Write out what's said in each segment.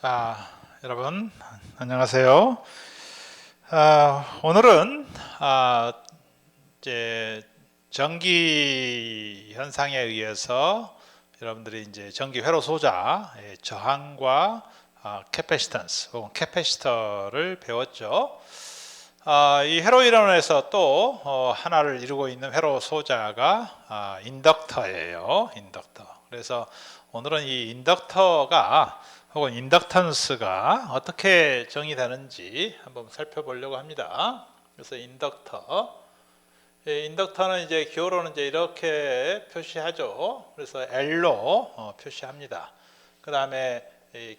자, 여러분 안녕하세요. 오늘은 이제 전기 현상에 의해서 여러분들이 이제 전기 회로 소자의 저항과 캐패시턴스 혹은 캐패시터를 배웠죠. 이 회로 이론에서 또 하나를 이루고 있는 회로 소자가 인덕터예요. 인덕터. 그래서 오늘은 이 인덕터가 혹은 인덕턴스가 어떻게 정의되는지 한번 살펴보려고 합니다. 그래서 인덕터는 이제 기호로는 이제 이렇게 표시하죠. 그래서 L로 표시합니다. 그 다음에 이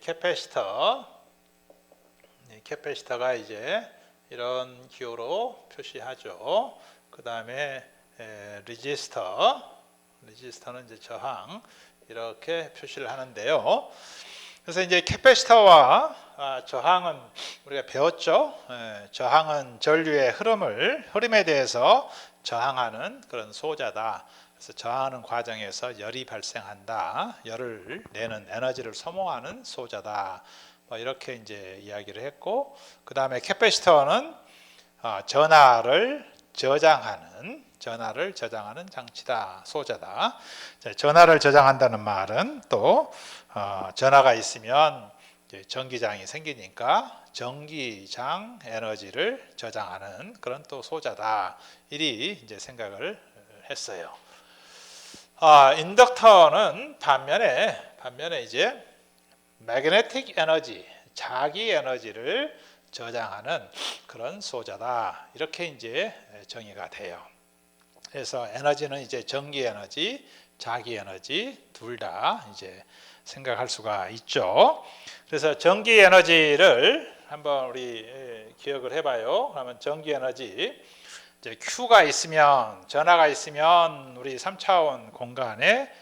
캐패시터가 이제 이런 기호로 표시하죠. 그 다음에 레지스터는 이제 저항 이렇게 표시를 하는데요. 그래서 이제 캐패시터와 저항은 우리가 배웠죠. 저항은 전류의 흐름에 대해서 저항하는 그런 소자다. 그래서 저항하는 과정에서 열이 발생한다. 열을 내는 에너지를 소모하는 소자다. 뭐 이렇게 이제 이야기를 했고, 그 다음에 캐패시터는 전하를 저장하는 장치다, 소자다. 전하를 저장한다는 말은 또 전하가 있으면 전기장이 생기니까 전기장 에너지를 저장하는 그런 또 소자다. 이리 이제 생각을 했어요. 인덕터는 반면에 이제 매그네틱 에너지, 자기 에너지를 저장하는 그런 소자다. 이렇게 이제 정의가 돼요. 그래서 에너지는 이제 전기 에너지, 자기 에너지 둘 다 이제 생각할 수가 있죠. 그래서 전기 에너지를 한번 우리 기억을 해봐요. 그러면 전기 에너지 이제 Q가 있으면, 전하가 있으면 우리 3차원 공간에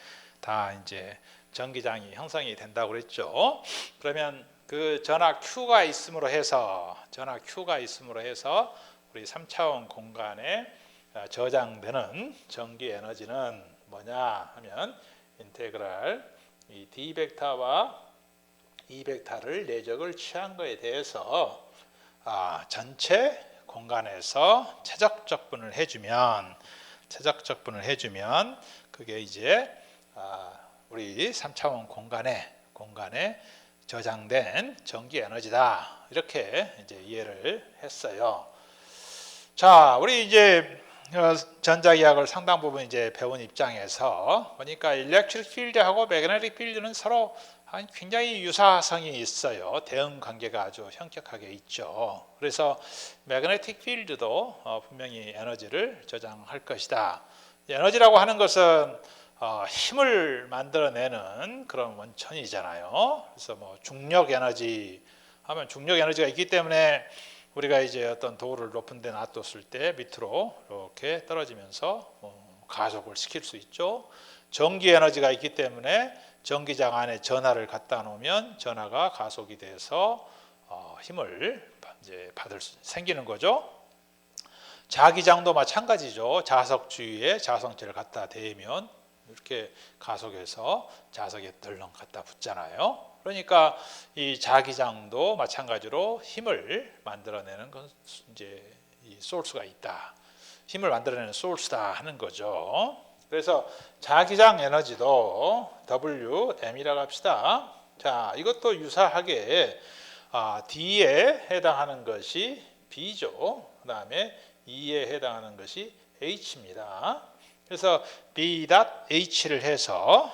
다 이제 전기장이 형성이 된다고 그랬죠. 그러면 그 전하 Q가 있음으로 해서 우리 3차원 공간에 저장되는 전기 에너지는 뭐냐 하면 인테그랄 이 D 벡터와 E 벡터를 내적을 취한 것에 대해서 전체 공간에서 최적적분을 해주면 그게 이제 우리 3차원 공간에 저장된 전기 에너지다. 이렇게 이제 이해를 했어요. 자, 우리 이제 전자기학을 상당 부분 이제 배운 입장에서 보니까 일렉트릭 필드하고 매그네틱 필드는 서로 굉장히 유사성이 있어요. 대응 관계가 아주 현격하게 있죠. 그래서 매그네틱 필드도 분명히 에너지를 저장할 것이다. 에너지라고 하는 것은 힘을 만들어내는 그런 원천이잖아요. 그래서 뭐 중력 에너지 하면 중력 에너지가 있기 때문에 우리가 이제 어떤 돌을 높은 데 놔뒀을 때 밑으로 이렇게 떨어지면서 가속을 시킬 수 있죠. 전기 에너지가 있기 때문에 전기장 안에 전하를 갖다 놓으면 전하가 가속이 돼서 힘을 이제 생기는 거죠. 자기장도 마찬가지죠. 자석 주위에 자성체를 갖다 대면 이렇게 가속해서 자석에 덜렁 갖다 붙잖아요. 그러니까 이 자기장도 마찬가지로 힘을 만들어내는 건 이제 이 소스가 있다. 힘을 만들어내는 소스다 하는 거죠. 그래서 자기장 에너지도 WM이라고 합시다. 자, 이것도 유사하게 D에 해당하는 것이 B죠. 그 다음에 E에 해당하는 것이 H입니다. 그래서 B.H를 해서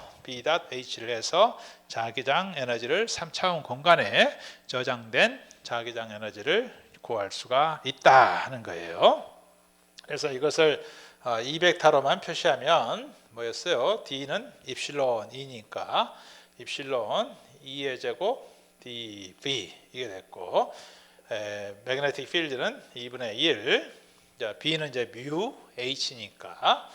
자기장 에너지를 3차원 공간에 저장된 자기장 에너지를 구할 수가 있다 하는 거예요. 그래서 이것을 E 벡터로만 표시하면 뭐였어요? D는 입실론 E니까 입실론 E의 제곱 dV 이게 됐고, 매그네틱 필드는 2분의 1, B는 이제 뮤 H니까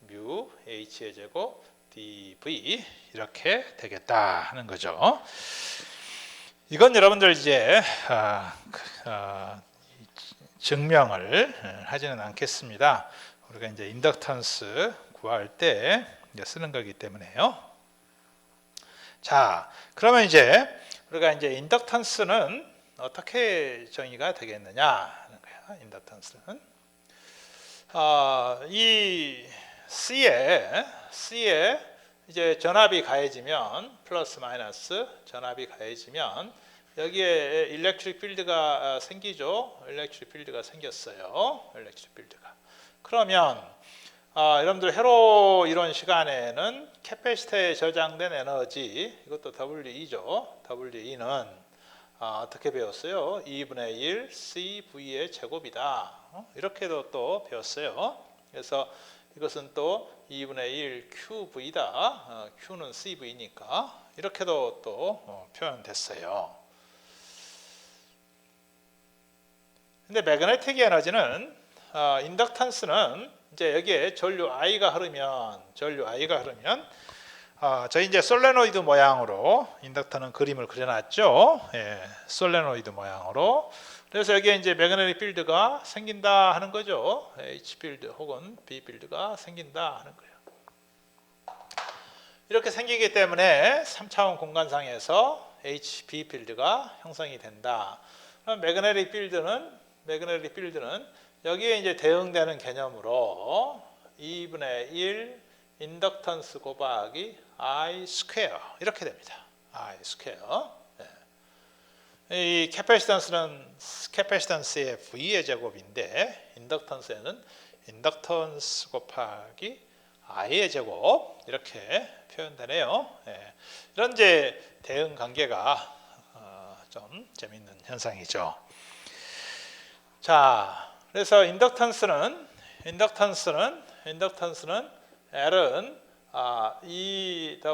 뮤 H의 제곱 dV 이렇게 되겠다 하는 거죠. 이건 여러분들 이제 증명을 하지는 않겠습니다. 우리가 이제 인덕턴스 구할 때 쓰는 거기 때문에요. 자, 그러면 이제 우리가 이제 인덕턴스는 어떻게 정의가 되겠느냐 하는 거야. 인덕턴스는 이 C에 이제 전압이 가해지면 플러스 마이너스 전압이 가해지면 여기에 일렉트릭 필드가 생기죠. 일렉트릭 필드가 생겼어요. 일렉트릭 필드가. 그러면 여러분들 회로 이론 시간에는 캐패시터에 저장된 에너지, 이것도 WE죠. WE는 어떻게 배웠어요? 2분의 1 CV의 제곱이다. 이렇게도 또 배웠어요. 그래서 이것은 또 2분의 1 QV다. Q는 CV니까 이렇게도 또 표현됐어요. 근데 매그네틱 에너지는 인덕턴스는 이제 여기에 전류 I가 흐르면 저희 이제 솔레노이드 모양으로 인덕터는 그림을 그려놨죠. 예, 솔레노이드 모양으로. 그래서 여기에 이제 매그네틱 필드가 생긴다 하는 거죠. H 필드 혹은 B 필드가 생긴다 하는 거예요. 이렇게 생기기 때문에 3차원 공간상에서 HB 필드가 형성이 된다. 그럼 매그네틱 필드는 여기에 이제 대응되는 개념으로 2분의 1 인덕턴스 곱하기 I 스퀘어 이렇게 됩니다. I 스퀘어. 이 캐패시턴스의 V의 제곱인데 인덕턴스에는 인덕턴스 곱하기 I의 제곱 이렇게 표현되네요. 이런 이제 대응 관계가 좀 재밌는 현상이죠. 자, 그래서 인덕턴스는 L은 EWM을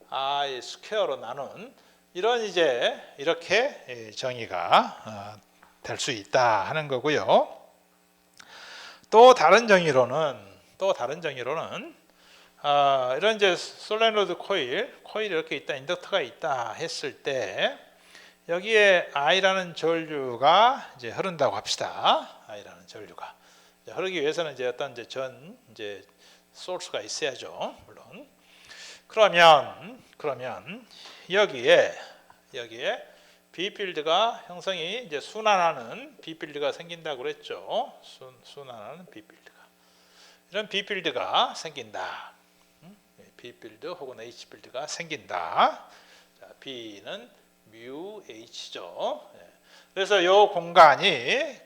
I 스퀘어로 나눈 이런 이제 이렇게 정의가 될 수 있다 하는 거고요. 또 다른 정의로는 이런 이제 솔레노이드 코일이 이렇게 있다, 인덕터가 있다 했을 때 여기에 I라는 전류가 이제 흐른다고 합시다. I라는 전류가 흐르기 위해서는 이제 어떤 이제 소스가 있어야죠. 물론. 그러면 여기에 B 필드가 형성이 이제 순환하는 B 필드가 생긴다고 그랬죠. 순환하는 B 필드가. 이런 B 필드가 생긴다. B 필드 혹은 H 필드가 생긴다. 자, B는 뮤 H죠. 그래서 이 공간이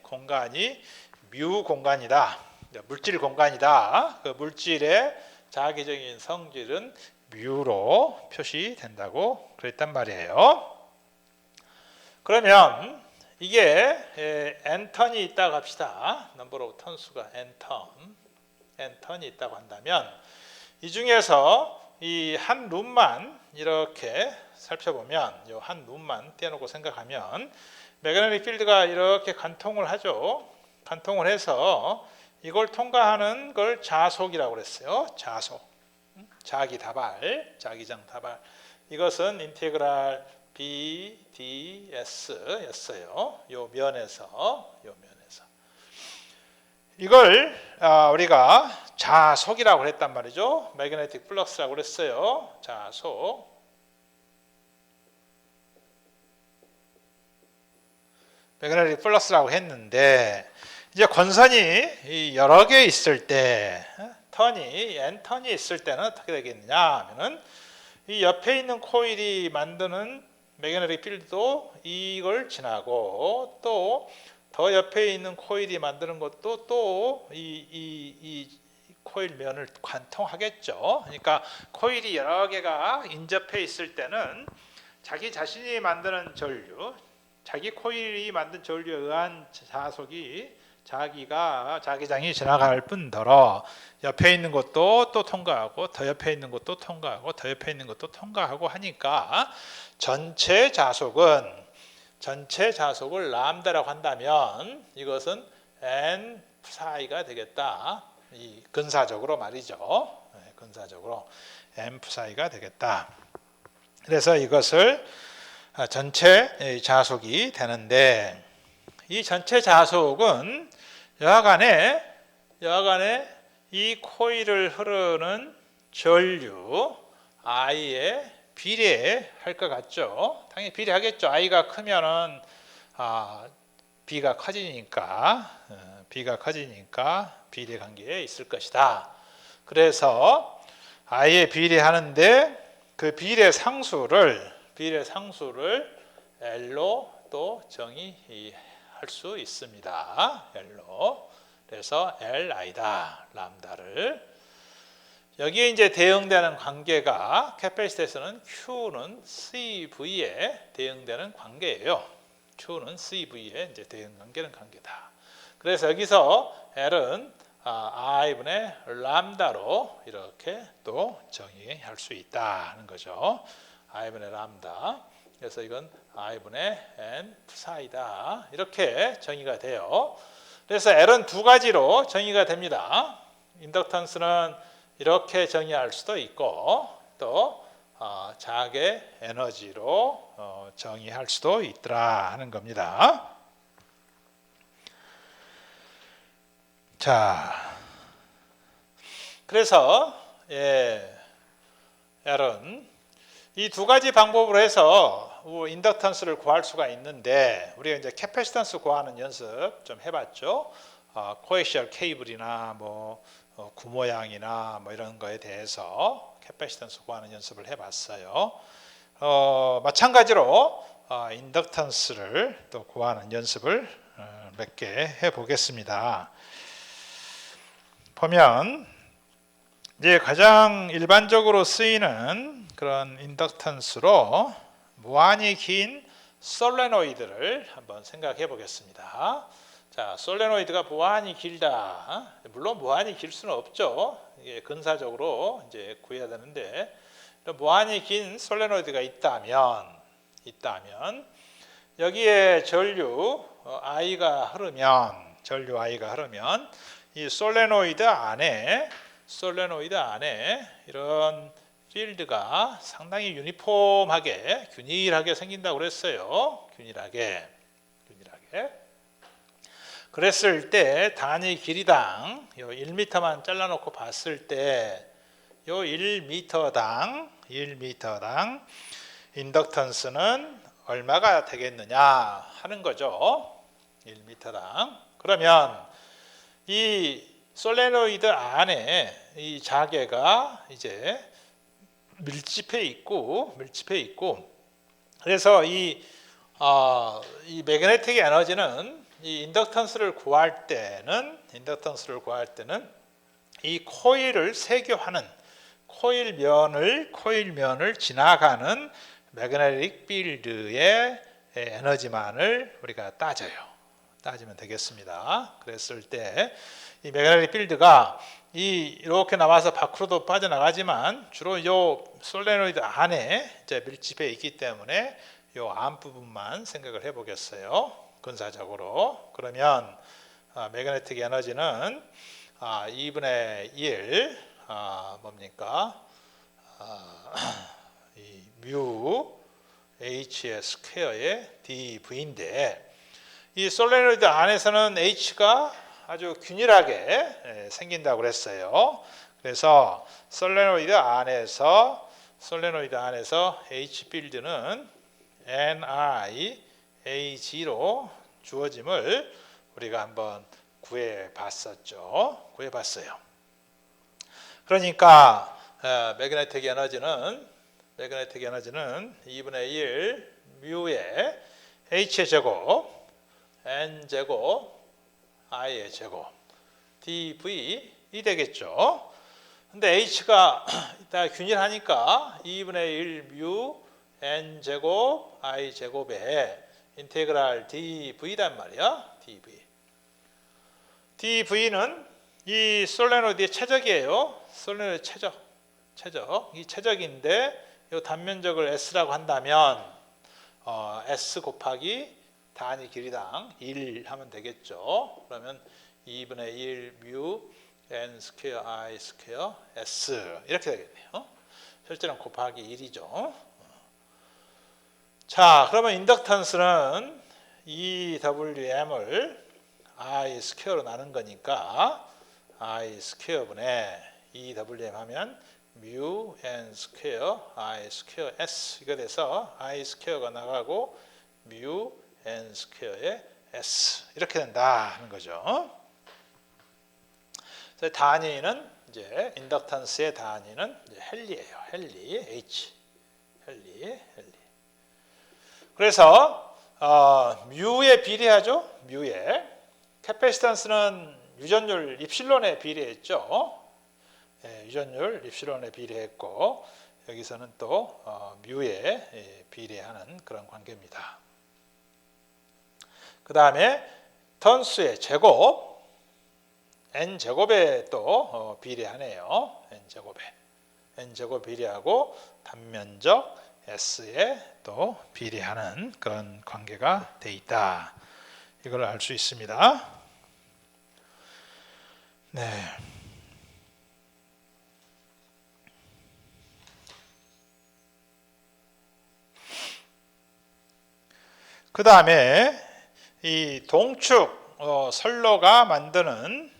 뮤 공간이다. 물질 공간이다. 그 물질의 자기적인 성질은 뮤로 표시된다고 그랬단 말이에요. 그러면 이게 n턴이 있다고 합시다. 넘버 오브 턴수가 n턴이 있다고 한다면 이 중에서 이 한 룸만 이렇게 살펴보면 이 한 룸만 떼어놓고 생각하면 매그네틱 필드가 이렇게 관통을 하죠. 관통을 해서 이걸 통과하는 걸 자속이라고 그랬어요. 자속. 자기장 다발. 이것은 인테그랄 BDS였어요. 요 면에서. 이걸 우리가 자속이라고 했단 말이죠. 매그네틱 플럭스라고 그랬어요. 자속. 매그네틱 플럭스라고 했는데 이제 권선이 여러 개 있을 때 n턴이 있을 때는 어떻게 되겠느냐 하면은 이 옆에 있는 코일이 만드는 매그네틱 필드도 이걸 지나고 또 더 옆에 있는 코일이 만드는 것도 또 이 코일 면을 관통하겠죠. 그러니까 코일이 여러 개가 인접해 있을 때는 자기 자신이 만드는 전류, 자기 코일이 만든 전류에 의한 자속이 자기장이 지나갈 뿐더러 옆에 있는 것도 또 통과하고 더 옆에 있는 것도 통과하고 더 옆에 있는 것도 통과하고 하니까 전체 자속을 람다라고 한다면 이것은 n psi가 되겠다. 이 근사적으로 말이죠. 근사적으로 n psi가 되겠다. 그래서 이것을 전체 자속이 되는데 이 전체 자속은 여하간에 이 코일을 흐르는 전류 I의 비례할 것 같죠? 당연히 비례하겠죠. i가 크면은 b가 커지니까 비례 관계에 있을 것이다. 그래서 i에 비례하는데 그 비례 상수를 L로 또 정의할 수 있습니다. L로. 그래서 Li다. 람다를. 여기에 이제 대응되는 관계가 캐패시터에서는 Q는 CV에 대응되는 관계예요. Q는 CV에 이제 대응 관계는 관계다. 그래서 여기서 L은 I분의 람다로 이렇게 또 정의할 수 있다는 거죠. I분의 람다. 그래서 이건 I분의 N psi다. 이렇게 정의가 돼요. 그래서 L은 두 가지로 정의가 됩니다. 인덕턴스는 이렇게 정의할 수도 있고 또 자개 에너지로 정의할 수도 있더라 하는 겁니다. 자, 그래서 L은 이 두 가지 방법으로 해서 인덕턴스를 구할 수가 있는데 우리가 이제 캐패시턴스 구하는 연습 좀 해봤죠. 코엑시얼 케이블이나 뭐 구모양이나 뭐 이런 거에 대해서 캐패시턴스 구하는 연습을 해봤어요. 마찬가지로 인덕턴스를 또 구하는 연습을 몇 개 해보겠습니다. 보면 이제 가장 일반적으로 쓰이는 그런 인덕턴스로 무한히 긴 솔레노이드를 한번 생각해 보겠습니다. 자, 솔레노이드가 무한히 길다. 물론 무한히 길 수는 없죠. 이게 근사적으로 이제 구해야 되는데 무한히 긴 솔레노이드가 있다면 여기에 전류 I가 흐르면 이 솔레노이드 안에 이런 필드가 상당히 유니폼하게 균일하게 생긴다고 그랬어요. 균일하게. 그랬을 때 단위 길이당 요 1m만 잘라놓고 봤을 때 요 1m당 인덕턴스는 얼마가 되겠느냐 하는 거죠. 1m당. 그러면 이 솔레노이드 안에 이 자개가 이제 밀집해 있고 그래서 이 매그네틱 에너지는 이 인덕턴스를 구할 때는 이 코일을 세교하는 코일면을 지나가는 매그네틱 필드의 에너지만을 우리가 따지면 되겠습니다. 그랬을 때 이 매그네틱 필드가 이렇게 나와서 밖으로도 빠져나가지만 주로 이 솔레노이드 안에 이제 밀집해 있기 때문에 이 안부분만 생각을 해보겠어요. 근사적으로. 그러면 매그네틱 에너지는 2분의 1 뭡니까? 이 뮤 H의 스퀘어의 dV인데 이 솔레노이드 안에서는 H가 아주 균일하게 생긴다고 그랬어요. 그래서 솔레노이드 안에서 H 필드는 NiAg로 주어짐을 우리가 한번 구해봤어요. 그러니까 매그네틱 에너지는 2분의 1 뮤의 H의 제곱 N제곱 I의 제곱 dV 이 되겠죠. 근데 H가 이따 균일하니까 2분의 1 뮤 N제곱 I제곱에 인테그랄 dV단 말이야. dV는 이 솔레노이드의 최적이에요. 솔레노이드 최적. 이 최적인데 이 단면적을 S라고 한다면 S 곱하기 단위 길이당 1 하면 되겠죠. 그러면 2분의 1 뮤 N 스퀘어 I 스퀘어 S 이렇게 되겠네요. 실제는 곱하기 1이죠. 자, 그러면 인덕턴스는 EWM을 I 스퀘어로 나눈 거니까 I 스퀘어분의 EWM 하면 mu n 스퀘어 I 스퀘어 s 이거 돼서 I 스퀘어가 나가고 mu n 스퀘어의 s 이렇게 된다 하는 거죠. 단위는 이제 인덕턴스의 단위는 이제 헨리예요. 헨리 h 헨리. 그래서 뮤에 비례하죠. 뮤에 캐패시턴스는 유전율 입실론에 비례했죠. 유전율 입실론에 비례했고 여기서는 또 뮤에 비례하는 그런 관계입니다. 그 다음에 턴수의 제곱 n제곱에 또 비례하네요. n제곱 비례하고 단면적 s에 또 비례하는 그런 관계가 돼 있다. 이걸 알 수 있습니다. 네. 그 다음에 이 동축 선로가 만드는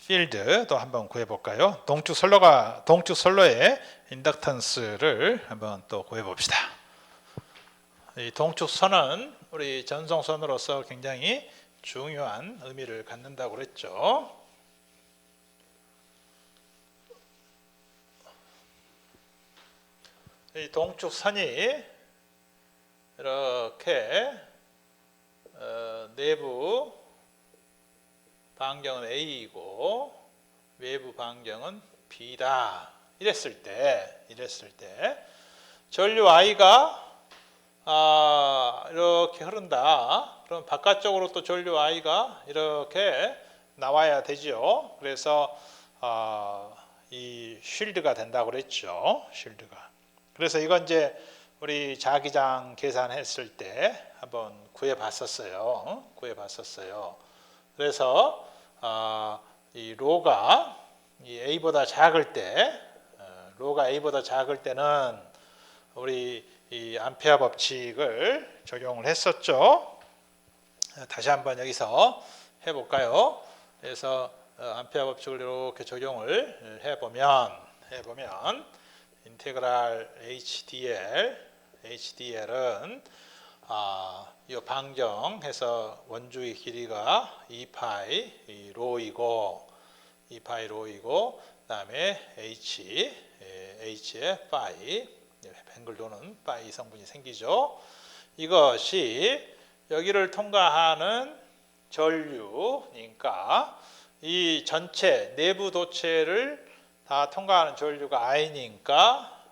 필드도 한번 구해볼까요? 동축 선로의 인덕턴스를 한번 또 구해봅시다. 이 동축선은 우리 전송선으로서 굉장히 중요한 의미를 갖는다고 그랬죠. 이 동축선이 이렇게 내부 반경은 A이고 외부 반경은 B다. 이랬을 때 전류 I가 이렇게 흐른다. 그럼 바깥쪽으로 또 전류 I가 이렇게 나와야 되죠. 그래서 이 쉴드가 된다고 그랬죠. 쉴드가. 그래서 이건 이제 우리 자기장 계산했을 때 한번 구해봤었어요. 그래서 이 로가 이 A보다 작을 때, 로가 A보다 작을 때는 우리 이 암페어 법칙을 적용을 했었죠. 다시 한번 여기서 해볼까요? 그래서 암페어 법칙을 이렇게 적용을 해보면 인테그랄 HDL은 이 방정해서 원주의 길이가 2파이 로이고 그다음에 H에 파이 뱅글 도는 파이 성분이 생기죠. 이것이 여기를 통과하는 전류니까 이 전체 내부 도체를 다 통과하는 전류가 I니까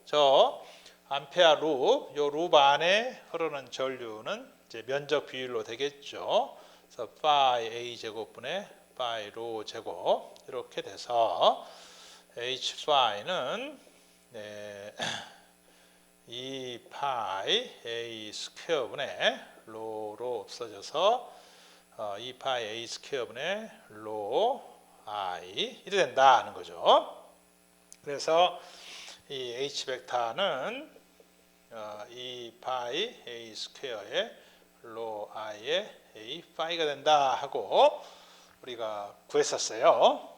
저 암페어 룹, 요 룹 안에 흐르는 전류는 이제 면적 비율로 되겠죠. 그래서 파이 A 제곱분의 파이 로 제곱 이렇게 돼서 H 파이는 2파이 A 스퀘어분의 로로 없어져서 2파이 A 스퀘어분의 로 I 이렇게 된다는 거죠. 그래서 이 H 벡터는 2파이 A 스퀘어의 로 I의 A 파이가 된다 하고 우리가 구했었어요.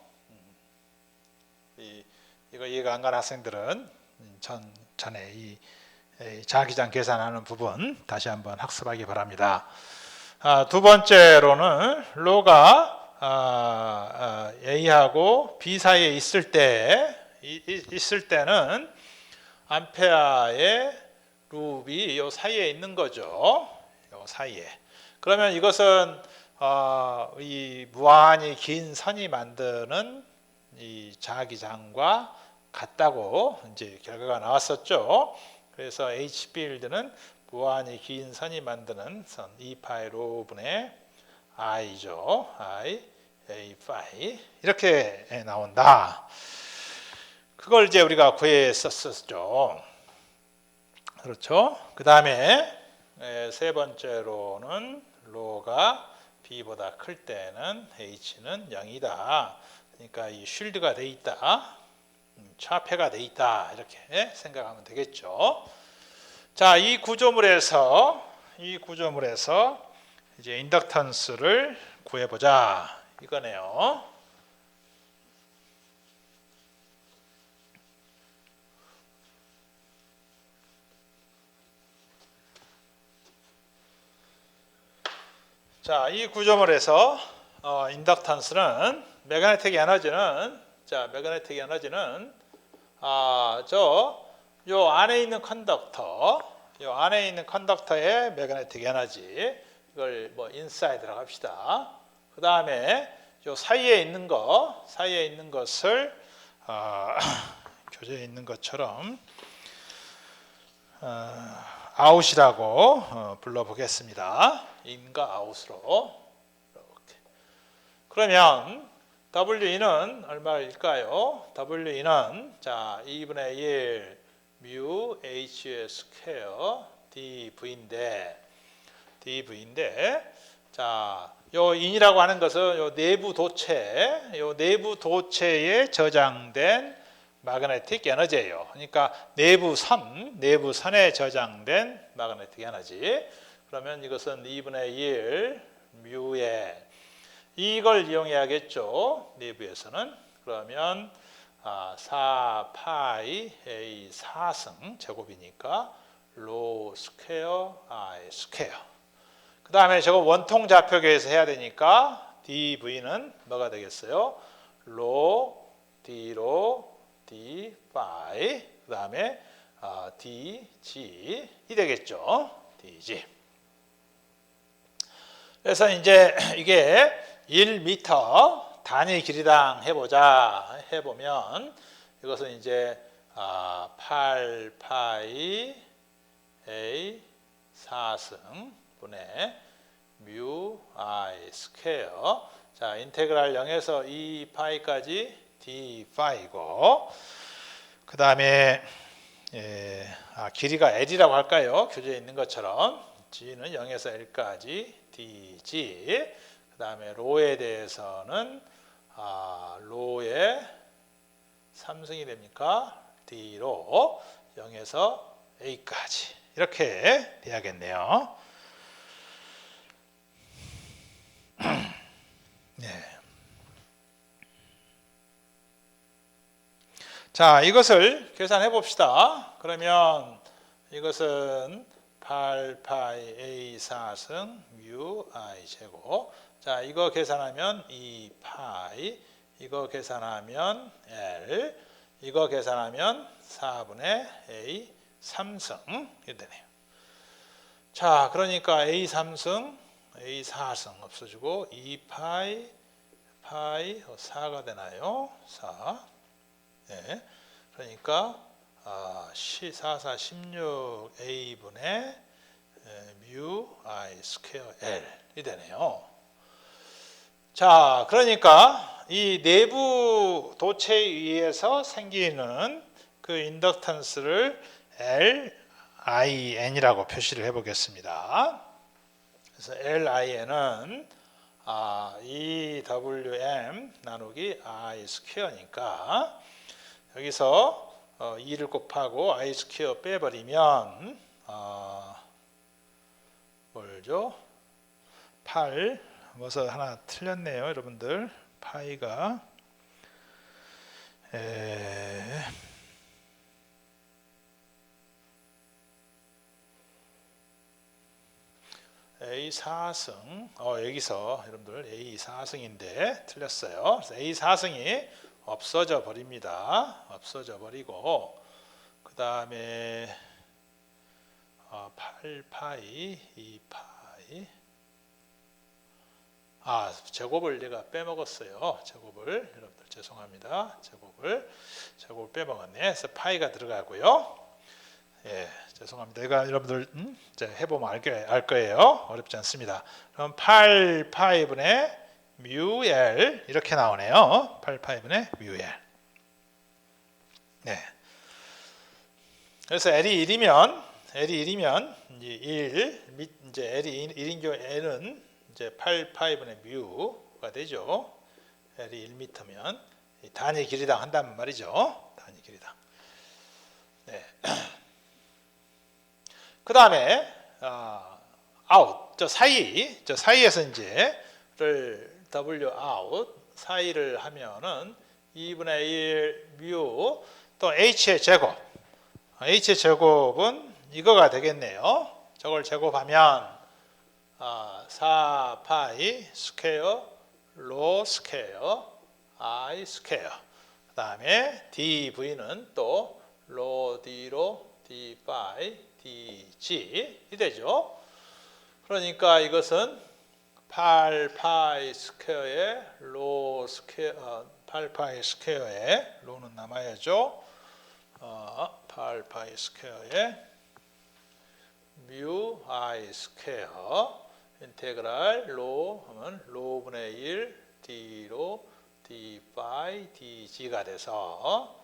이거 이해가 안 가는 학생들은 전에 이 자기장 계산하는 부분 다시 한번 학습하기 바랍니다. 두 번째로는 로가 A하고 B 사이에 있을 때는 암페어의 룹이 요 사이에 있는 거죠. 요 사이에. 그러면 이것은 이 무한히 긴 선이 만드는 이 자기장과 같다고 이제 결과가 나왔었죠. 그래서 H 필드는 무한히 긴 선이 만드는 선 2파이 로분의 I죠. I, A 파이 이렇게 나온다. 그걸 이제 우리가 구했었죠. 그렇죠. 그 다음에 세 번째로는 로가 B보다 클 때는 H는 0이다. 그러니까 이 쉴드가 돼 있다. 차폐가 돼 있다. 이렇게 생각하면 되겠죠. 자, 이 구조물에서 이제 인덕턴스를 구해보자. 이거네요. 자, 이 구조물에서 인덕턴스는 매그네틱 에너지는 요 안에 있는 컨덕터의 매그네틱 에너지, 이걸 뭐 인사이드라고 합시다. 그 다음에 요 사이에 있는 것을 교재에 있는 것처럼 아웃이라고 불러보겠습니다. 인과 아웃으로. 이렇게. 그러면 WE는 얼마일까요? WE는 자 2분의 1 뮤 H 스퀘어 DV인데 자, 요 인이라고 하는 것은 요 내부 도체에 저장된 마그네틱 에너지예요. 그러니까 내부선에 저장된 마그네틱 에너지. 그러면 이것은 2분의 1 뮤에 이걸 이용해야겠죠. 내부에서는. 그러면 4 파이 A 4승 제곱이니까 로 스퀘어 I 스퀘어. 그 다음에 저거 원통 좌표계에서 해야 되니까 dv는 뭐가 되겠어요? 로 d로 d 파이 그 다음에 dg 이 되겠죠. dg. 그래서 이제 이게 1m 단위 길이당 해보면 이것은 이제 8파이 a 4승 분의 뮤 i 스퀘어. 자, 인테그랄 0에서 2파이까지 d 파이고, 그 다음에 길이가 l이라고 할까요? 교재에 있는 것처럼 g는 0에서 l까지 dg. 그 다음에 로에 대해서는 로의 3승이 됩니까? d로 0에서 a까지 이렇게 돼야겠네요. 네. 자, 이것을 계산해 봅시다. 그러면 이것은 8파이 a 4승 뮤 i 제곱. 자, 이거 계산하면 2파이, 이거 계산하면 l, 이거 계산하면 4분의 a 3승 이렇게 되네요. 자, 그러니까 a 3승, a 4승 없어지고 2파이, 파이 4가 되나요? 4. 네. 그러니까 4, 4, 16 a분의 뮤 i 스퀘어 l이 되네요. 자, 그러니까 이 내부 도체에 의해서 생기는 그 인덕턴스를 LIN이라고 표시를 해보겠습니다. 그래서 LIN은 EWM 나누기 I 스퀘어니까 여기서 2를 곱하고 I 스퀘어 빼버리면 뭘죠? 8 뭐서 하나 틀렸네요, 여러분들. 파이가 A 4승 여기서 여러분들 A 4승인데 틀렸어요. 그래서 A 4승이 없어져 버립니다. 없어져 버리고 그 다음에 8파이 2파이 제곱을 내가 빼먹었어요. 제곱을 여러분들 죄송합니다. 제곱을 빼먹었네. 그래서 파이가 들어가고요. 예, 죄송합니다. 이거 여러분들 이제 해보면 알 거예요. 어렵지 않습니다. 그럼 8파이분의 뮤 L 이렇게 나오네요. 8파이분의 뮤 L. 네. 그래서 L이 1이면 이제 L이 1인 경우 L은 이제 8파이분의 뮤가 되죠. L이 1m면 단위 길이당 한다는 말이죠. 단위 길이당. 네. 그 다음에 아웃 저 사이에서 이제를 W 아웃 사이를 하면은 2분의 1 뮤 또 H의 제곱은 이거가 되겠네요. 저걸 제곱하면 4파이 스퀘어 로 스퀘어 I 스퀘어. 그 다음에 dv는 또 로 d로 d 파이 dg 이 되죠. 그러니까 이것은 8파이 스퀘어의 로 스퀘어 8파이 스퀘어의 로는 남아야죠. 8파이 스퀘어의 뮤 I 스퀘어 인테그랄 로 하면 로분의 1 d로 d 파이 dg가 돼서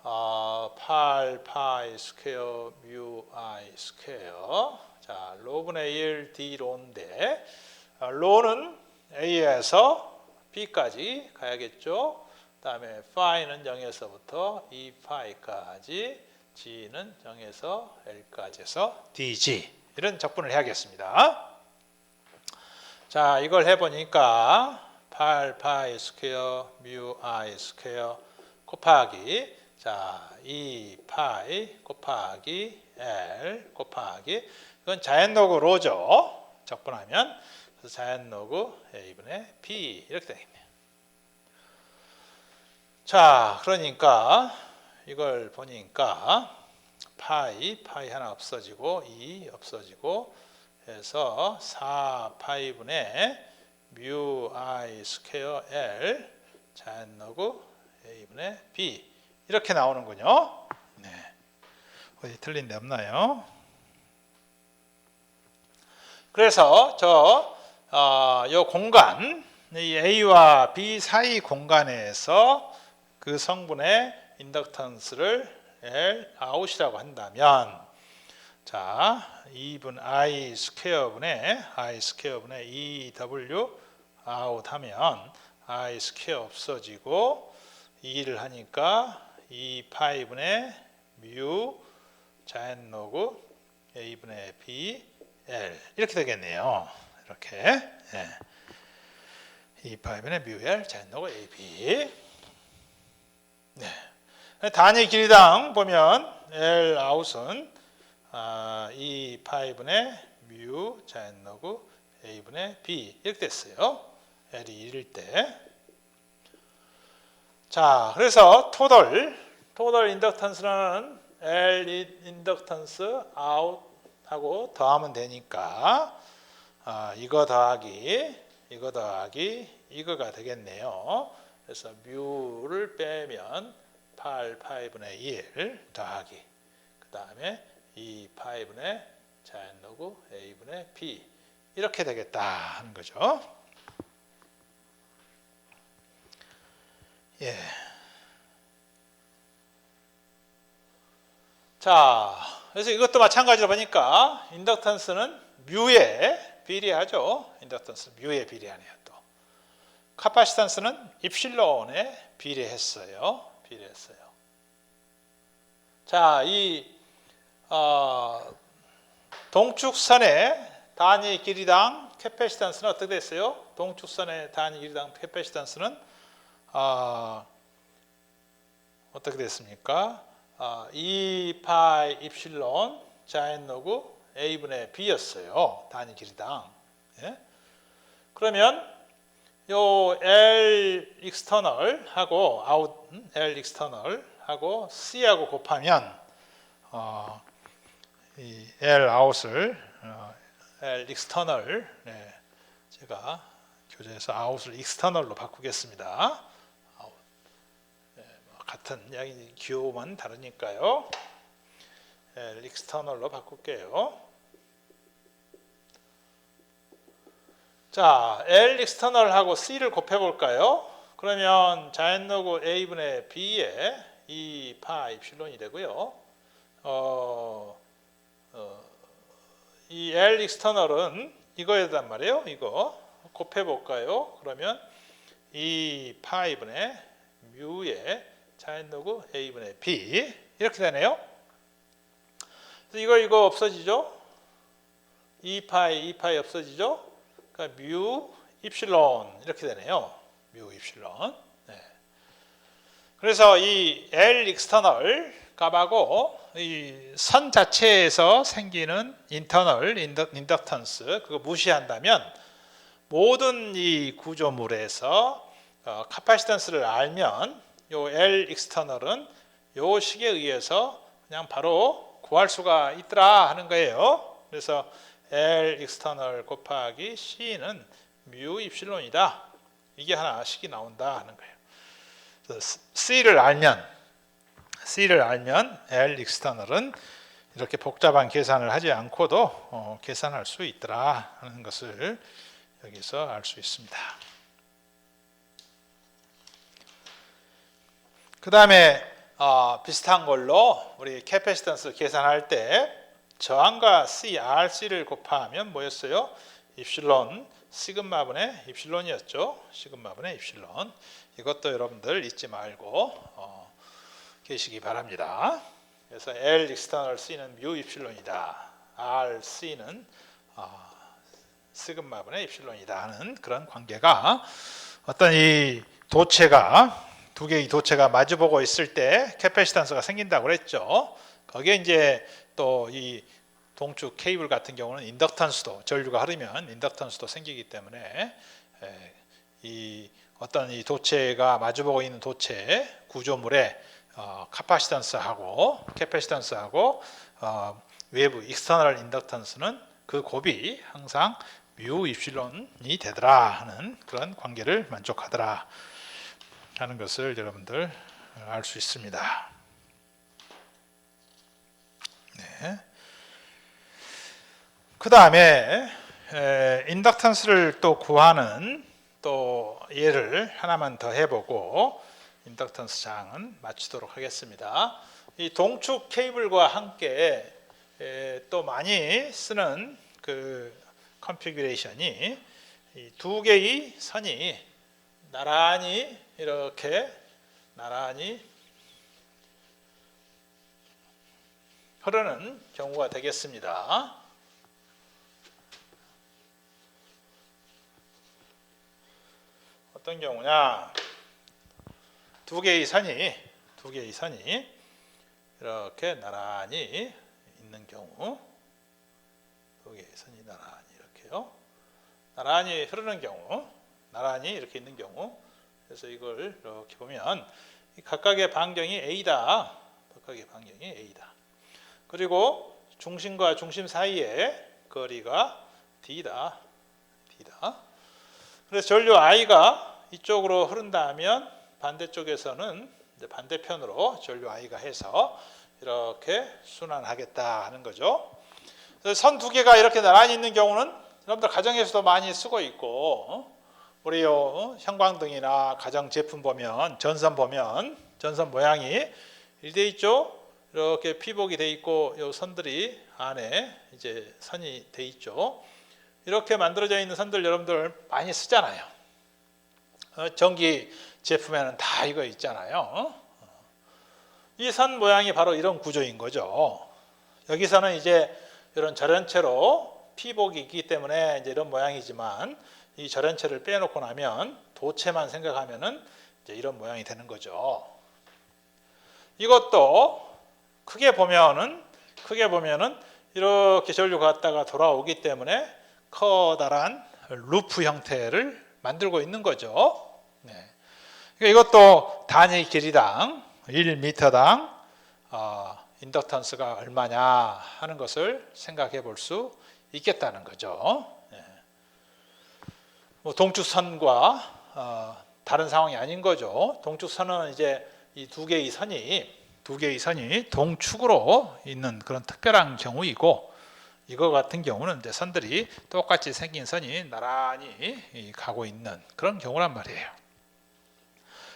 8파이 스퀘어 뮤 I 스퀘어 자 로분의 1 d로인데 로는 A에서 B까지 가야겠죠. 그 다음에 파이는 0에서부터 2파이까지 G는 0에서 L까지 해서 DG 이런 적분을 해야겠습니다. 자 이걸 해보니까 8파이 스퀘어 뮤 I 스퀘어 곱하기 자 2파이 곱하기 L 곱하기 이건 자연로그 로죠. 적분하면 그래서 자연로그 A분의 B 이렇게 되겠네요. 자 그러니까 이걸 보니까 파이 하나 없어지고 2 없어지고 해서 4파이분의 뮤 I 스퀘어 L 자연로그 A분의 B 이렇게 나오는군요. 네. 어디 틀린 데 없나요? 그래서 요 공간, 이 A와 B 사이 공간에서 그 성분의 인덕턴스를 L 아웃이라고 한다면 자 2분 I 스퀘어분의 EW 아웃 하면 I 스퀘어 없어지고 2를 하니까 2파이분의 뮤 자연로그 A분의 B L 이렇게 되겠네요. 이렇게 네. 2파이분의 뮤 L 자연로그 AB 네. 단위 길이당 보면 L 아웃은 2파이분의 뮤 자연로그 A분의 B 이렇게 됐어요. L이 1일 때. 자, 그래서 토tal 인덕턴스는 L 인덕턴스 아웃하고 더하면 되니까 이거 더하기 이거가 되겠네요. 그래서 뮤를 빼면 8파이분의 1 더하기 그 다음에 2파이분의 자연로그 A분의 B 이렇게 되겠다 하는 거죠. 예. 자, 그래서 이것도 마찬가지로 보니까 인덕턴스는 뮤에 비례하죠. 인덕턴스 뮤에 비례하네요. 또 카파시탄스는 입실론에 비례했어요. 자, 이 동축선의 단위 길이당 캐패시탄스는 어떻게 됐어요? 동축선의 단위 길이당 캐패시탄스는 어떻게 됐습니까? 2파이 입실론 자연로그 A분의 B였어요. 단위 길이당. 예? 그러면 요 L 익스터널하고 아웃 L 익스터널하고 C하고 곱하면 이 L 아웃을 L 익스터널 네, 제가 교재에서 아웃을 익스터널로 바꾸겠습니다. 아웃. 네, 뭐 같은 양이 기호만 다르니까요. L 익스터널로 바꿀게요. 자, L 익스터널하고 C를 곱해볼까요? 그러면 자연로그 A분의 B에 2파 입실론이 되고요. 이 L 익스터널은 이거에단 말이에요. 이거 곱해볼까요? 그러면 2파이분의 뮤의 자연로그 A분의 B 이렇게 되네요. 그래서 이거 없어지죠? 2파이 없어지죠? 그러니까 뮤 입실론 이렇게 되네요. 뮤 입실론. 네. 그래서 이 L 익스터널 값하고 이 선 자체에서 생기는 인터널 인덕턴스 그거 무시한다면 모든 이 구조물에서 카파시턴스를 알면 요 L 익스터널은 요 식에 의해서 그냥 바로 구할 수가 있더라 하는 거예요. 그래서 L 익스터널 곱하기 C는 뮤 입실론이다. 이게 하나 식이 나온다 하는 거예요. 그래서 C를 알면 L 익스터널은 이렇게 복잡한 계산을 하지 않고도 계산할 수 있더라 하는 것을 여기서 알 수 있습니다. 그 다음에 비슷한 걸로 우리 캐패시턴스 계산할 때 저항과 RC를 곱하면 뭐였어요? 입실론 시그마분의 입실론이었죠. 시그마분의 입실론. 이것도 여러분들 잊지 말고 계시기 바랍니다. 그래서 L 익스터널 C는 뮤 입실론이다. RC는 시그마분의 입실론이다 하는 그런 관계가 어떤 이 도체가 두 개의 도체가 마주보고 있을 때 캐패시턴스가 생긴다고 그랬죠. 거기에 이제 또 이 동축 케이블 같은 경우는 인덕턴스도 전류가 흐르면 인덕턴스도 생기기 때문에 이 어떤 이 도체가 마주보고 있는 도체 구조물에 카파시턴스하고 캐패시턴스하고 외부 익스터널 인덕턴스는 그 곱이 항상 뮤 입실론이 되더라 하는 그런 관계를 만족하더라 하는 것을 여러분들 알 수 있습니다. 네. 그 다음에 인덕턴스를 또 구하는 또 예를 하나만 더 해보고 인덕턴스 장은 마치도록 하겠습니다. 이 동축 케이블과 함께 또 많이 쓰는 그 컨피규레이션이 이 두 개의 선이 나란히 이렇게 나란히 흐르는 경우가 되겠습니다. 어떤 경우냐? 두 개의 선이 이렇게 나란히 있는 경우, 두 개의 선이 나란히 이렇게요. 나란히 흐르는 경우, 나란히 이렇게 있는 경우. 그래서 이걸 이렇게 보면 각각의 반경이 A다. 각각의 반경이 A다. 그리고 중심과 중심 사이의 거리가 D다. 그래서 전류 I가 이쪽으로 흐른다면 반대쪽에서는 이제 반대편으로 전류 I가 해서 이렇게 순환하겠다 하는 거죠. 선 두 개가 이렇게 나란히 있는 경우는 여러분들 가정에서도 많이 쓰고 있고 우리 형광등이나 가정 제품 보면 전선 모양이 이렇게 있죠. 이렇게 피복이 돼 있고 요 선들이 안에 이제 선이 돼 있죠. 이렇게 만들어져 있는 선들 여러분들 많이 쓰잖아요. 전기 제품에는 다 이거 있잖아요. 이 선 모양이 바로 이런 구조인 거죠. 여기서는 이제 이런 절연체로 피복이 있기 때문에 이제 이런 모양이지만 이 절연체를 빼놓고 나면 도체만 생각하면은 이제 이런 모양이 되는 거죠. 이것도 크게 보면은 이렇게 전류가 갔다가 돌아오기 때문에 커다란 루프 형태를 만들고 있는 거죠. 네. 이것도 단위 길이당 1m당 인덕턴스가 얼마냐 하는 것을 생각해 볼 수 있겠다는 거죠. 네. 뭐 동축선과 다른 상황이 아닌 거죠. 동축선은 이제 이 두 개의 선이 동축으로 있는 그런 특별한 경우이고, 이거 같은 경우는 이제 선들이 똑같이 생긴 선이 나란히 가고 있는 그런 경우란 말이에요.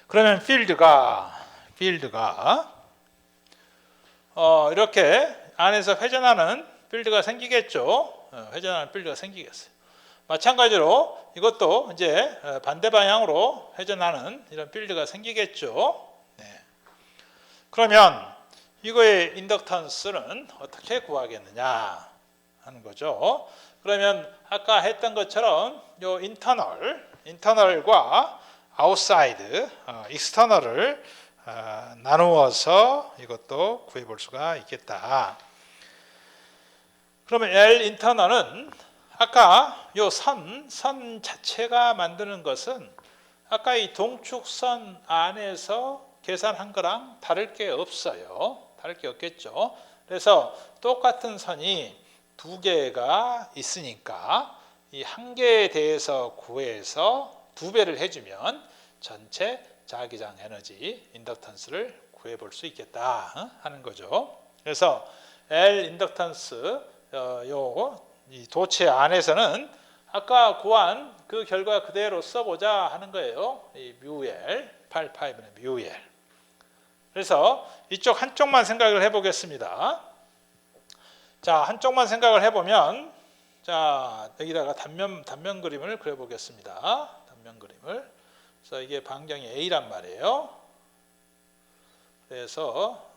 그러면 필드가 이렇게 안에서 회전하는 필드가 생기겠죠. 회전하는 필드가 생기겠어요. 마찬가지로 이것도 이제 반대 방향으로 회전하는 이런 필드가 생기겠죠. 네. 그러면 이거의 인덕턴스는 어떻게 구하겠느냐 하는 거죠. 그러면 아까 했던 것처럼 요 인터널과 아웃사이드, 익스터널을 나누어서 이것도 구해볼 수가 있겠다. 그러면 L 인터널은 아까 요 선 자체가 만드는 것은 아까 이 동축선 안에서 계산한 거랑 다를 게 없어요. 다를 게 없겠죠. 그래서 똑같은 선이 두 개가 있으니까 이 한 개에 대해서 구해서 두 배를 해주면 전체 자기장 에너지 인덕턴스를 구해볼 수 있겠다 하는 거죠. 그래서 L 인덕턴스 이 도체 안에서는 아까 구한 그 결과 그대로 써보자 하는 거예요. 이 μL, 8파이분의 μL. 그래서 이쪽 한쪽만 생각을 해보겠습니다. 자, 한쪽만 생각을 해보면, 자, 여기다가 단면 그림을 그려보겠습니다. 단면 그림을. 그래서 이게 반경이 A란 말이에요. 그래서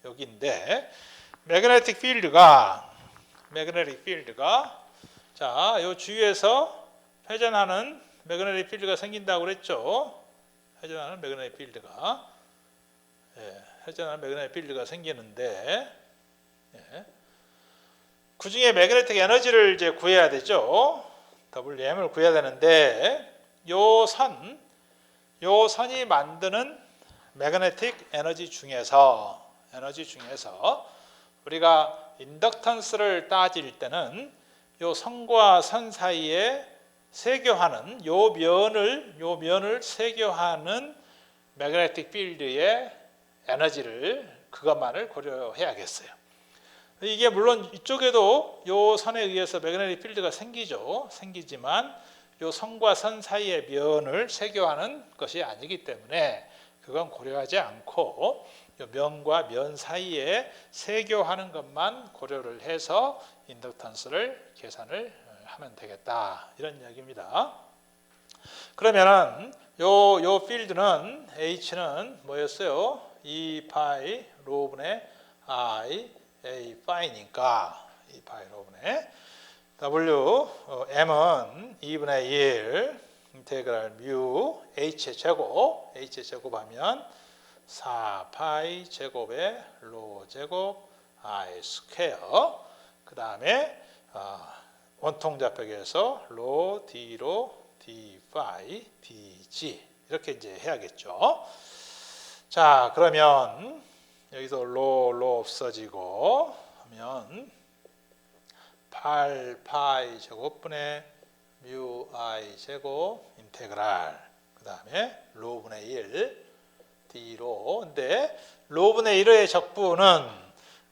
여기인데, 매그네틱 필드가 자, 요 주위에서 회전하는 매그네틱 필드가 생긴다고 그랬죠. 회전하는 매그네틱 필드가 회전하는 매그네틱 필드가 생기는데 그 중에 매그네틱 에너지를 이제 구해야 되죠. WM을 구해야 되는데 요 선이 만드는 매그네틱 에너지 중에서 우리가 인덕턴스를 따질 때는 요 선과 선 사이에 세교하는 요 면을 세교하는 매그네틱 필드의 에너지를 그것만을 고려해야겠어요. 이게 물론 이쪽에도 요 선에 의해서 매그네틱 필드가 생기지만 요 선과 선 사이의 면을 세교하는 것이 아니기 때문에 그건 고려하지 않고 요 면과 면 사이에 세교하는 것만 고려를 해서 인덕턴스를 계산을 하면 되겠다 이런 이야기입니다. 그러면은 요 필드는 H는 뭐였어요? 2파이 로분의 I A 파이니까 2파이 로분의 W M은 2분의 1 인테그랄 뮤 H의 제곱하면 4파이 제곱의 로 제곱 I 스퀘어 그 다음에 원통 좌표에서 로 D로 D 파이 DG 이렇게 이제 해야겠죠. 자, 그러면 여기서 로 없어지고 하면 8파이 제곱분의 뮤 I 제곱 인테그랄 그 다음에 로분의 1 D로 근데 로분의 1의 적분은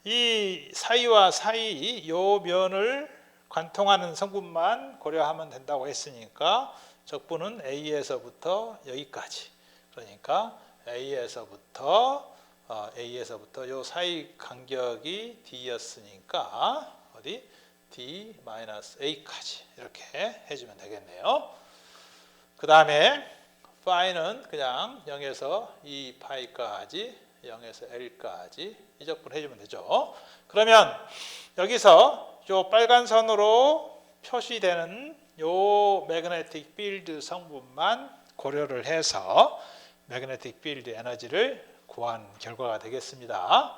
이 사이와 사이 요 면을 관통하는 성분만 고려하면 된다고 했으니까 적분은 A에서부터 여기까지 그러니까 A에서부터 요 사이 간격이 D였으니까 어디 D-A까지 이렇게 해주면 되겠네요. 그 다음에 파이는 그냥 0에서 2파이까지 0에서 L까지 이 적분 해주면 되죠. 그러면 여기서 요 빨간 선으로 표시되는 요 매그네틱 필드 성분만 고려를 해서 매그네틱 필드 에너지를 구한 결과가 되겠습니다.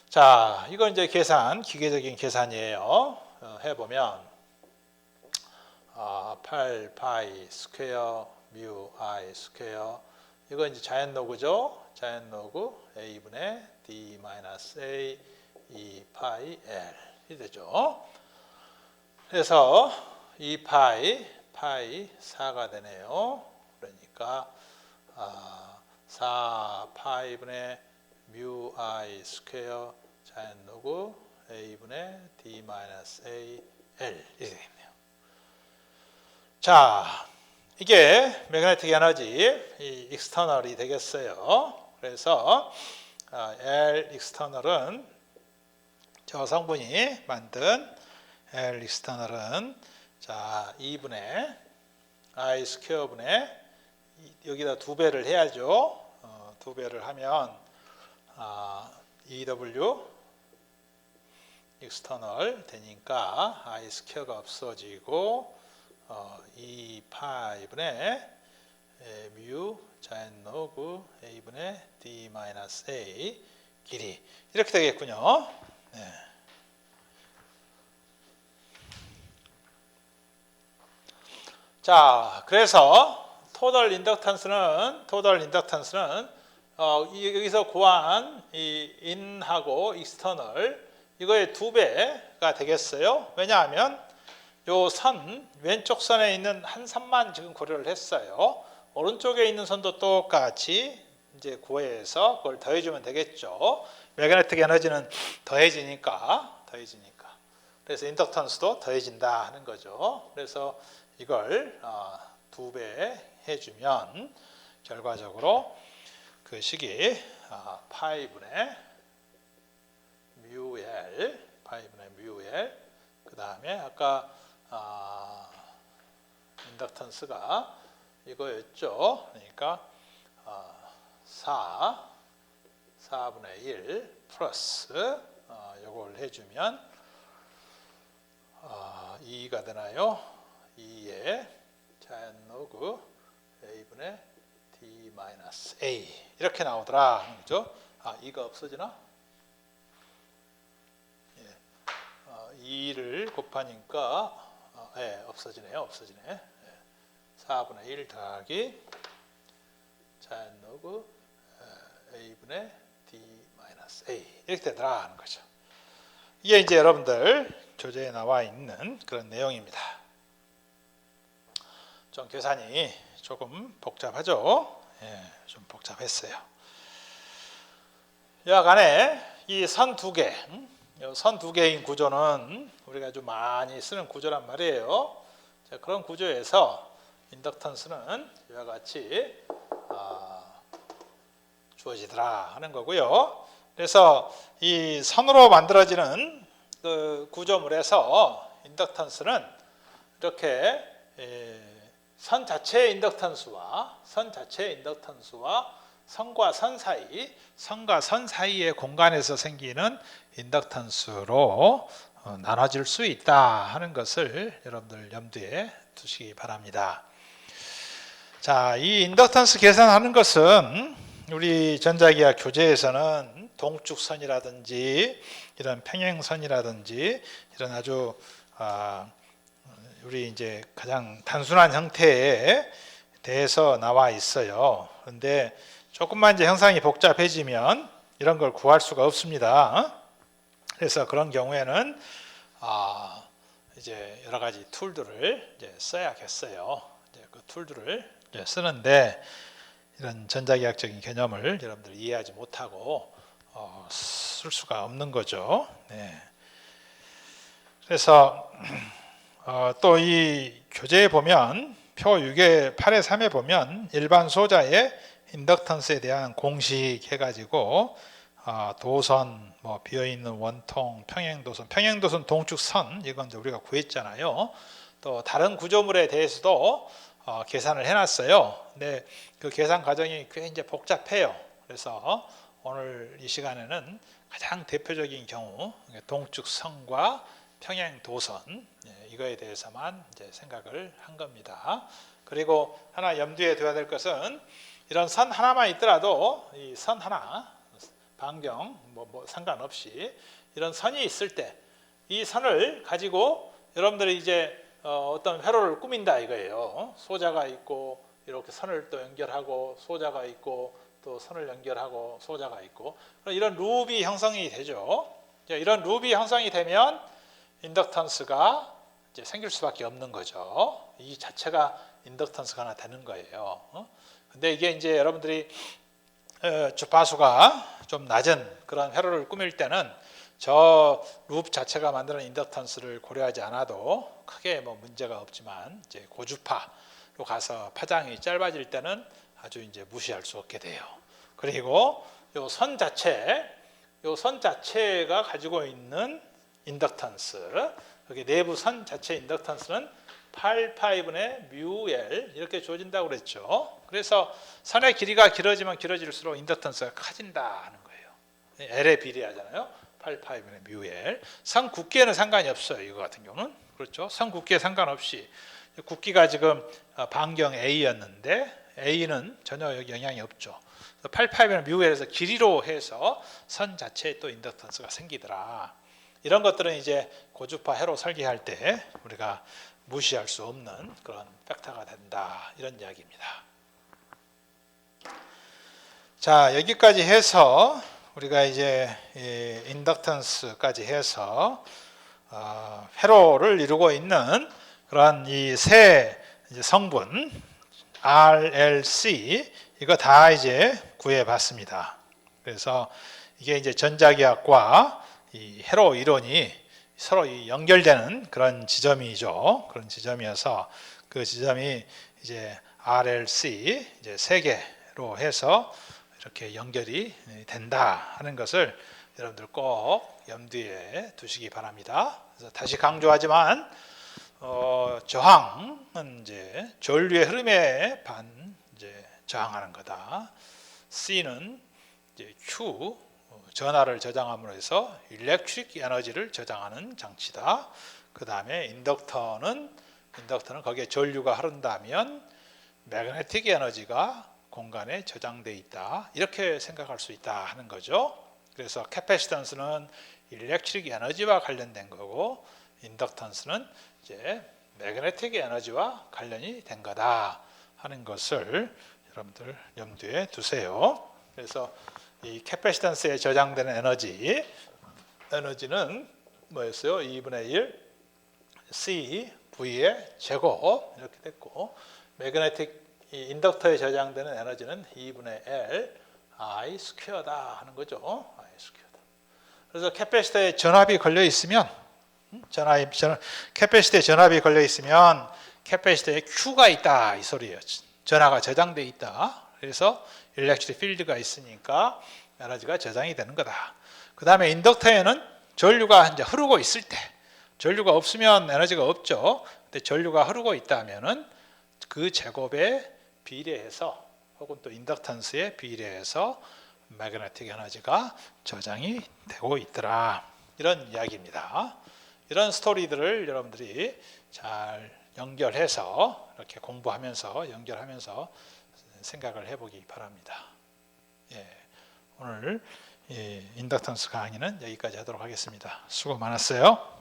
자, 이건 이제 기계적인 계산이에요. 해보면 8파이 스퀘어 뮤 I 스퀘어 이건 이제 자연 로그죠. 자연 로그 A분의 D-A 2파이 L이 되죠. 그래서 2파이 4가 되네요. 그러니까 4파이분의 뮤 I 스퀘어 자연 로그 A분의 D-A L 이렇게 되겠네요. 자, 이게 매그네틱 에너지 이 익스터널이 되겠어요. 그래서 L 익스터널은 저 성분이 만든 L 익스터널은 자 2분의 I 스퀘어분의 여기다 2배를 해야죠. 2배를 하면 EW 익스터널 되니까 I 스퀘어가 없어지고 2파이분의 뮤 자연 로그 a분의 d-a 길이 이렇게 되겠군요. 네. 자, 그래서 토tal 인덕턴스는 여기서 구한 이 in하고 external 이거의 2배가 되겠어요. 왜냐하면 요 선 왼쪽 선에 있는 한 선만 지금 고려를 했어요. 오른쪽에 있는 선도 똑같이 이제 구해서 그걸 더해주면 되겠죠. 매그네틱 에너지는 더해지니까. 그래서 인덕턴스도 더해진다 하는 거죠. 그래서 이걸 2배 해주면 결과적으로 그 식이 파이분의 뮤L 그 다음에 아까 인덕턴스가 이거였죠. 그러니까 4분의 1 플러스 요걸 해주면 2가 되나요? 2의 자연 로그 a분의 d-a 이렇게 나오더라. 그죠? 2가 없어지나? 2를 곱하니까 없어지네. 4분의 1 더하기 자연 로그 a분의 d-a 이렇게 되더라 하는 거죠. 이게 이제 여러분들 교재에 나와 있는 그런 내용입니다. 좀 계산이 조금 복잡하죠? 좀 복잡했어요. 여하간에 이 선 두 개, 선 두 개인 구조는 우리가 좀 많이 쓰는 구조란 말이에요. 자, 그런 구조에서 인덕턴스는 이와 같이 주어지더라 하는 거고요. 그래서 이 선으로 만들어지는 그 구조물에서 인덕턴스는 이렇게 선 자체의 인덕턴스와 선과 선 사이의 공간에서 생기는 인덕턴스로 나눠질 수 있다 하는 것을 여러분들 염두에 두시기 바랍니다. 자, 이 인덕턴스 계산하는 것은 우리 전자기학 교재에서는 동축선이라든지 이런 평행선이라든지 이런 아주 우리 이제 가장 단순한 형태에 대해서 나와 있어요. 그런데 조금만 이제 형상이 복잡해지면 이런 걸 구할 수가 없습니다. 그래서 그런 경우에는 이제 여러 가지 툴들을 이제 써야겠어요. 이제 그 툴들을 이제 쓰는데 이런 전자기학적인 개념을 여러분들이 이해하지 못하고 쓸 수가 없는 거죠. 네. 그래서 또 이 교재에 보면 표 6의 8의 3에 보면 일반 소자의 인덕턴스에 대한 공식 해가지고 도선, 뭐 비어있는 원통, 평행도선 동축선 이건 이제 우리가 구했잖아요. 또 다른 구조물에 대해서도 계산을 해놨어요. 근데 그 계산 과정이 꽤 이제 복잡해요. 그래서 오늘 이 시간에는 가장 대표적인 경우 동축선과 평행도선 이거에 대해서만 이제 생각을 한 겁니다. 그리고 하나 염두에 둬야 될 것은 이런 선 하나만 있더라도 이 선 하나 반경 뭐 상관없이 이런 선이 있을 때 이 선을 가지고 여러분들이 이제 어떤 회로를 꾸민다 이거예요. 소자가 있고 이렇게 선을 또 연결하고 소자가 있고 또 선을 연결하고 소자가 있고 이런 루비 형성이 되죠. 이런 루비 형성이 되면 인덕턴스가 이제 생길 수밖에 없는 거죠. 이 자체가 인덕턴스가 하나 되는 거예요. 근데 이게 이제 여러분들이 주파수가 좀 낮은 그런 회로를 꾸밀 때는 저 룹 자체가 만드는 인덕턴스를 고려하지 않아도 크게 뭐 문제가 없지만 이제 고주파로 가서 파장이 짧아질 때는 아주 이제 무시할 수 없게 돼요. 그리고 요 선 자체가 가지고 있는 인덕턴스, 여기 내부 선 자체 인덕턴스는 8파이분의 뮤L 이렇게 주어진다고 그랬죠. 그래서 선의 길이가 길어지면 길어질수록 인덕턴스가 커진다는 거예요. L에 비례하잖아요. 8파이분의 뮤L. 선 굵기에는 상관이 없어요. 이거 같은 경우는. 그렇죠. 선 굵기에 상관없이 굵기가 지금 반경 A였는데 A는 전혀 영향이 없죠. 88에는 미국에서 길이로 해서 선 자체에 또 인덕턴스가 생기더라. 이런 것들은 이제 고주파 회로 설계할 때 우리가 무시할 수 없는 그런 팩터가 된다. 이런 이야기입니다. 자, 여기까지 해서 우리가 이제 인덕턴스까지 해서 회로를 이루고 있는 그런 이 세 성분 RLC 이거 다 이제 구해봤습니다. 그래서 이게 이제 전자기학과 이 회로 이론이 서로 연결되는 그런 지점이죠. 그런 지점이어서 그 지점이 이제 RLC 이제 세 개로 해서 이렇게 연결이 된다 하는 것을 여러분들 꼭 염두에 두시기 바랍니다. 그래서 다시 강조하지만 저항은 이제 전류의 흐름에 이제 저항하는 거다. C는 이제 Q 전하를 저장함으로 해서 일렉트릭 에너지를 저장하는 장치다. 그 다음에 인덕터는 거기에 전류가 흐른다면 매그네틱 에너지가 공간에 저장돼 있다. 이렇게 생각할 수 있다 하는 거죠. 그래서 캐패시턴스는 일렉트릭 에너지와 관련된 거고 인덕턴스는 이제 매그네틱 에너지와 관련이 된 거다 하는 것을 여러분들 염두에 두세요. 그래서 이 캐패시턴스에 저장되는 에너지는 뭐였어요? 2분의 1 C V의 제곱 이렇게 됐고 매그네틱 인덕터에 저장되는 에너지는 2분의 L I 스퀘어다 하는 거죠. I 스퀘어다. 그래서 캐패시터에 전압이 걸려 있으면 캐패시터에 전압이 걸려 있으면 캐패시터에 Q가 있다 이 소리예요. 전하가 저장돼 있다. 그래서 일렉트릭 필드가 있으니까 에너지가 저장이 되는 거다. 그 다음에 인덕터에는 전류가 이제 흐르고 있을 때, 전류가 없으면 에너지가 없죠. 근데 전류가 흐르고 있다면은 그 제곱에 비례해서 혹은 또 인덕턴스에 비례해서 매그네틱 에너지가 저장이 되고 있더라. 이런 이야기입니다. 이런 스토리들을 여러분들이 잘 연결해서 이렇게 공부하면서 연결하면서 생각을 해보기 바랍니다. 예, 오늘 인덕턴스 강의는 여기까지 하도록 하겠습니다. 수고 많았어요.